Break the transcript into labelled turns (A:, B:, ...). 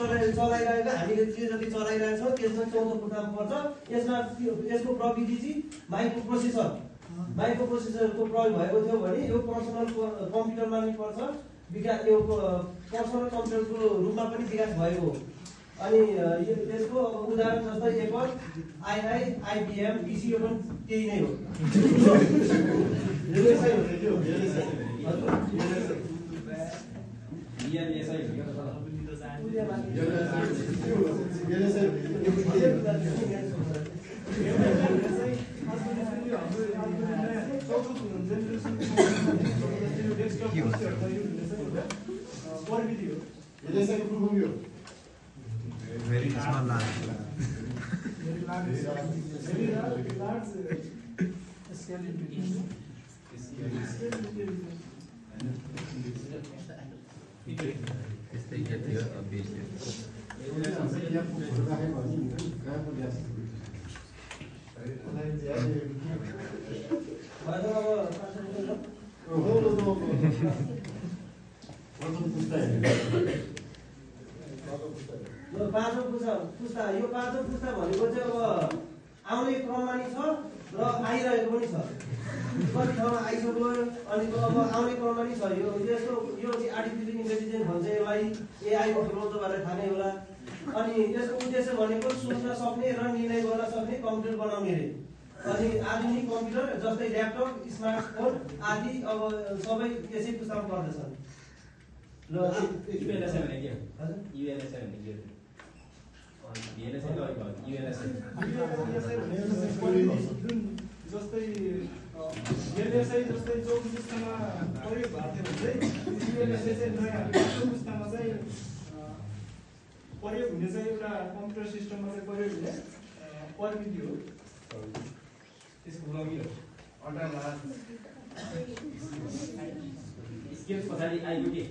A: चलाइरहेको हामीले जे जति चलाइरहेको छौँ त्यसमा 14 पुस्तामा पर्छ। यसमा यसको प्रविधि चाहिँ माइक्रो प्रोसेसरको प्रयोग भएको थियो भने यो पर्सनल कम्प्युटरमा पनि पर्छ, विकास यो पर्सनल कम्प्युटरको रूपमा पनि विकास भएको हो। अनि त्यसको उदाहरण जस्तै एप्पल, IBM, PC यो पनि त्यही नै हो।
B: Very small large.
C: Very large scale intelligence.
A: पाँचौं पुस्ता यो पाँचौं पुस्ता भनेको चाहिँ अब आउने क्रममा नि छ र आइरहेको पनि छ। कति ठाउँमा आइसक्यो अनि अब आउने क्रममा नि छ। यो चाहिँ आर्टिफिसियल इन्टेलिजेन्स भन्छ यसलाई, AI को ग्रोथ भनेर थाहा नै होला। अनि यसको उद्देश्य भनेको सोच्न सक्ने र निर्णय गर्न सक्ने कम्प्युटर बनाउने रे। अनि आधुनिक कम्प्युटर जस्तै ल्यापटप, स्मार्टफोन आदि अब सबै यसै पुस्तामा पर्दछन्। र
D: UNSA भने के हो? हजुर UNSA भने के हो? VLSI त अलिक भयो UNSA
C: जस्तै VLSI जस्तै 24 पुस्तामा प्रयोग भएको थियो भने चाहिँ UNSA चाहिँ नयाँ 24 पुस्तामा चाहिँ प्रयोग हुने चाहिँ एउटा कम्प्युटर सिस्टममा चाहिँ प्रयोग हुने प्रविधि हो।
D: त्यसको लागि हो
C: अल्ट्रा लार्ज
D: स्केल पछाडि आइयो के